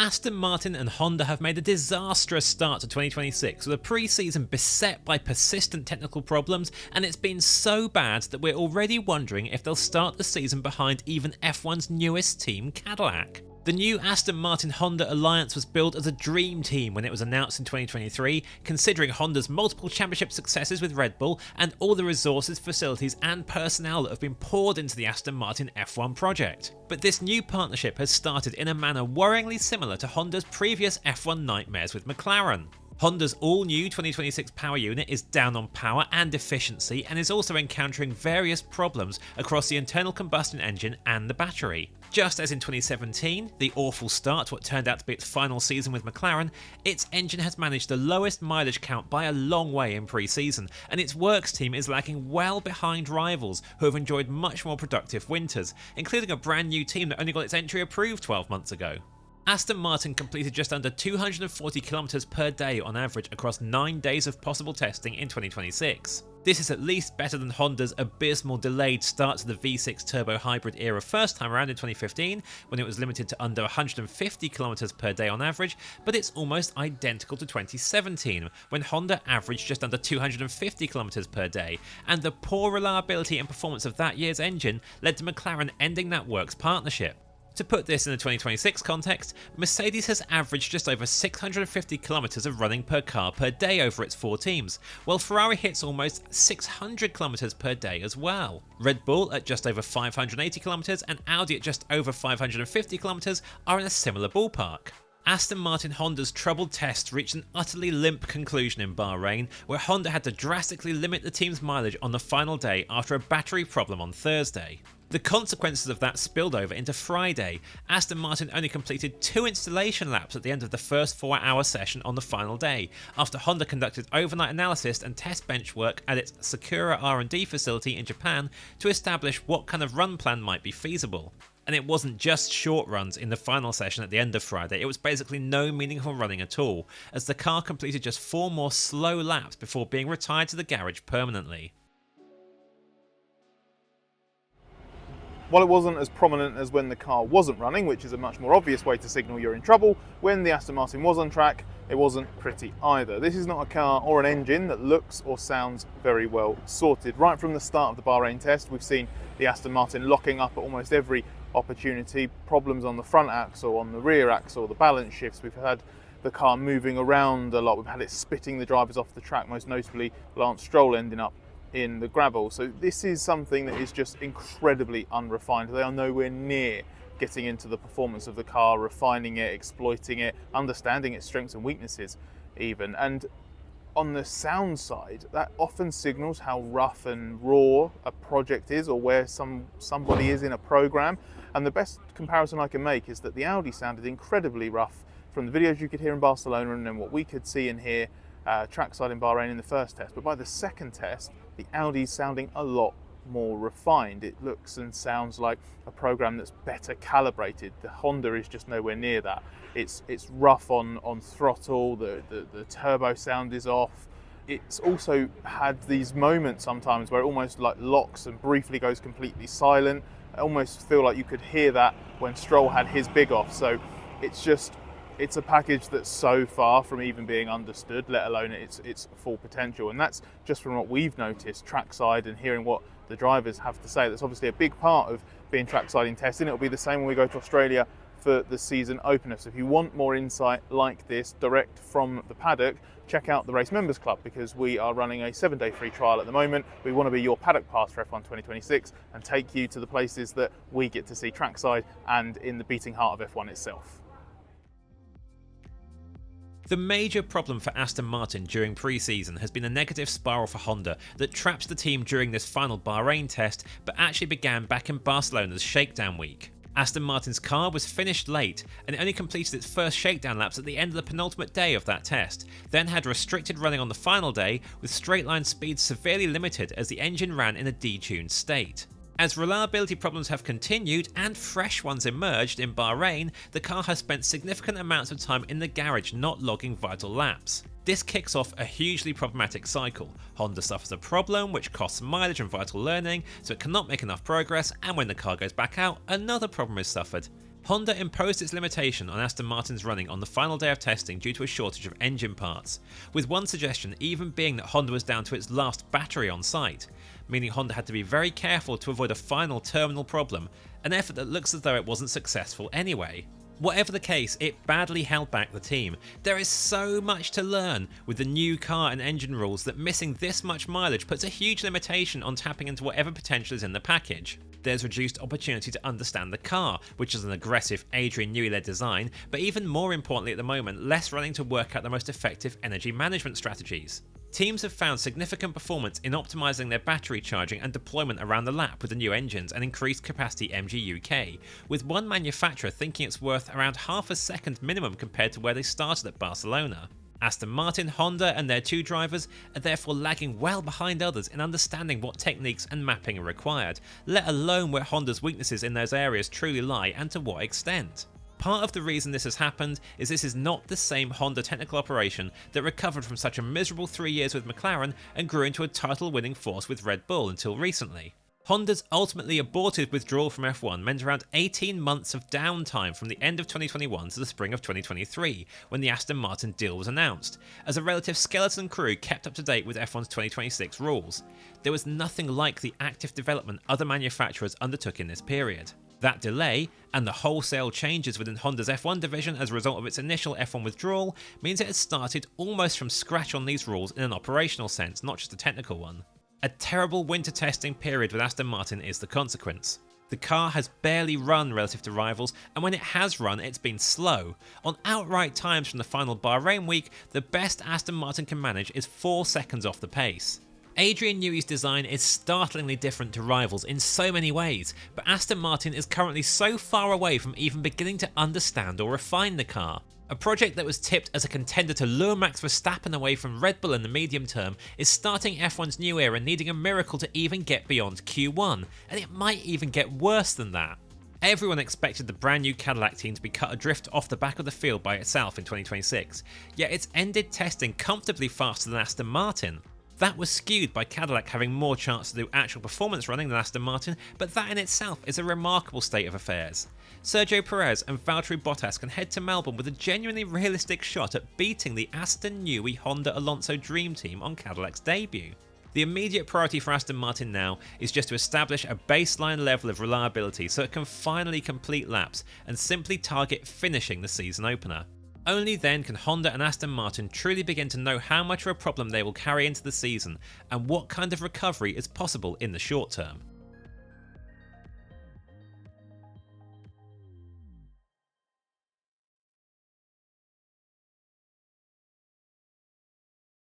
Aston Martin and Honda have made a disastrous start to 2026 with a pre-season beset by persistent technical problems, and it's been so bad that we're already wondering if they'll start the season behind even F1's newest team, Cadillac. The new Aston Martin-Honda alliance was billed as a dream team when it was announced in 2023, considering Honda's multiple championship successes with Red Bull and all the resources, facilities and personnel that have been poured into the Aston Martin F1 project. But this new partnership has started in a manner worryingly similar to Honda's previous F1 nightmares with McLaren. Honda's all-new 2026 power unit is down on power and efficiency and is also encountering various problems across the internal combustion engine and the battery. Just as in 2017, the awful start to what turned out to be its final season with McLaren, its engine has managed the lowest mileage count by a long way in pre-season, and its works team is lagging well behind rivals who have enjoyed much more productive winters, including a brand new team that only got its entry approved 12 months ago. Aston Martin completed just under 240 km per day on average across 9 days of possible testing in 2026. This is at least better than Honda's abysmal delayed start to the V6 turbo hybrid era first time around in 2015, when it was limited to under 150 km per day on average, but it's almost identical to 2017, when Honda averaged just under 250 km per day, and the poor reliability and performance of that year's engine led to McLaren ending that works partnership. To put this in a 2026 context, Mercedes has averaged just over 650 km of running per car per day over its 4 teams, while Ferrari hits almost 600 km per day as well. Red Bull at just over 580 km and Audi at just over 550 km are in a similar ballpark. Aston Martin Honda's troubled test reached an utterly limp conclusion in Bahrain, where Honda had to drastically limit the team's mileage on the final day after a battery problem on Thursday. The consequences of that spilled over into Friday. Aston Martin only completed 2 installation laps at the end of the first 4-hour session on the final day, after Honda conducted overnight analysis and test bench work at its Sakura R&D facility in Japan to establish what kind of run plan might be feasible. And it wasn't just short runs in the final session at the end of Friday, it was basically no meaningful running at all, as the car completed just 4 more slow laps before being retired to the garage permanently. While it wasn't as prominent as when the car wasn't running, which is a much more obvious way to signal you're in trouble, when the Aston Martin was on track, it wasn't pretty either. This is not a car or an engine that looks or sounds very well sorted. Right from the start of the Bahrain test, we've seen the Aston Martin locking up at almost every opportunity, problems on the front axle, on the rear axle, the balance shifts. We've had the car moving around a lot. We've had it spitting the drivers off the track, most notably Lance Stroll ending up in the gravel. So this is something that is just incredibly unrefined. They are nowhere near getting into the performance of the car, refining it, exploiting it, understanding its strengths and weaknesses even. And on the sound side, that often signals how rough and raw a project is, or where somebody is in a program. And the best comparison I can make is that the Audi sounded incredibly rough from the videos you could hear in Barcelona and then what we could see and hear trackside in Bahrain in the first test. But by the second test, the Audi's sounding a lot more refined. It looks and sounds like a program that's better calibrated. The Honda is just nowhere near that. It's rough on throttle, the turbo sound is off. It's also had these moments sometimes where it almost like locks and briefly goes completely silent. I almost feel like you could hear that when Stroll had his big off. So it's a package that's so far from even being understood, let alone its full potential. And that's just from what we've noticed trackside and hearing what the drivers have to say. That's obviously a big part of being trackside in testing. It'll be the same when we go to Australia for the season opener. So if you want more insight like this direct from the paddock, check out the Race Members Club, because we are running a 7-day free trial at the moment. We want to be your paddock pass for F1 2026 and take you to the places that we get to see trackside and in the beating heart of F1 itself. The major problem for Aston Martin during pre-season has been a negative spiral for Honda that traps the team during this final Bahrain test, but actually began back in Barcelona's shakedown week. Aston Martin's car was finished late and only completed its first shakedown laps at the end of the penultimate day of that test, then had restricted running on the final day with straight line speeds severely limited as the engine ran in a detuned state. As reliability problems have continued and fresh ones emerged in Bahrain, the car has spent significant amounts of time in the garage not logging vital laps. This kicks off a hugely problematic cycle. Honda suffers a problem which costs mileage and vital learning, so it cannot make enough progress, and when the car goes back out, another problem is suffered. Honda imposed its limitation on Aston Martin's running on the final day of testing due to a shortage of engine parts, with one suggestion even being that Honda was down to its last battery on site, meaning Honda had to be very careful to avoid a final terminal problem, an effort that looks as though it wasn't successful anyway. Whatever the case, it badly held back the team. There is so much to learn with the new car and engine rules that missing this much mileage puts a huge limitation on tapping into whatever potential is in the package. There's reduced opportunity to understand the car, which is an aggressive Adrian Newey-led design, but even more importantly at the moment, less running to work out the most effective energy management strategies. Teams have found significant performance in optimising their battery charging and deployment around the lap with the new engines and increased capacity MG UK, with one manufacturer thinking it's worth around half a second minimum compared to where they started at Barcelona. Aston Martin, Honda and their two drivers are therefore lagging well behind others in understanding what techniques and mapping are required, let alone where Honda's weaknesses in those areas truly lie and to what extent. Part of the reason this has happened is this is not the same Honda technical operation that recovered from such a miserable 3 years with McLaren and grew into a title-winning force with Red Bull until recently. Honda's ultimately aborted withdrawal from F1 meant around 18 months of downtime from the end of 2021 to the spring of 2023, when the Aston Martin deal was announced, as a relative skeleton crew kept up to date with F1's 2026 rules. There was nothing like the active development other manufacturers undertook in this period. That delay, and the wholesale changes within Honda's F1 division as a result of its initial F1 withdrawal, means it has started almost from scratch on these rules in an operational sense, not just a technical one. A terrible winter testing period with Aston Martin is the consequence. The car has barely run relative to rivals, and when it has run, it's been slow. On outright times from the final Bahrain week, the best Aston Martin can manage is 4 seconds off the pace. Adrian Newey's design is startlingly different to rivals in so many ways, but Aston Martin is currently so far away from even beginning to understand or refine the car. A project that was tipped as a contender to lure Max Verstappen away from Red Bull in the medium term is starting F1's new era needing a miracle to even get beyond Q1, and it might even get worse than that. Everyone expected the brand new Cadillac team to be cut adrift off the back of the field by itself in 2026, yet it's ended testing comfortably faster than Aston Martin. That was skewed by Cadillac having more chance to do actual performance running than Aston Martin, but that in itself is a remarkable state of affairs. Sergio Perez and Valtteri Bottas can head to Melbourne with a genuinely realistic shot at beating the Aston Newey Honda Alonso Dream Team on Cadillac's debut. The immediate priority for Aston Martin now is just to establish a baseline level of reliability so it can finally complete laps and simply target finishing the season opener. Only then can Honda and Aston Martin truly begin to know how much of a problem they will carry into the season and what kind of recovery is possible in the short term.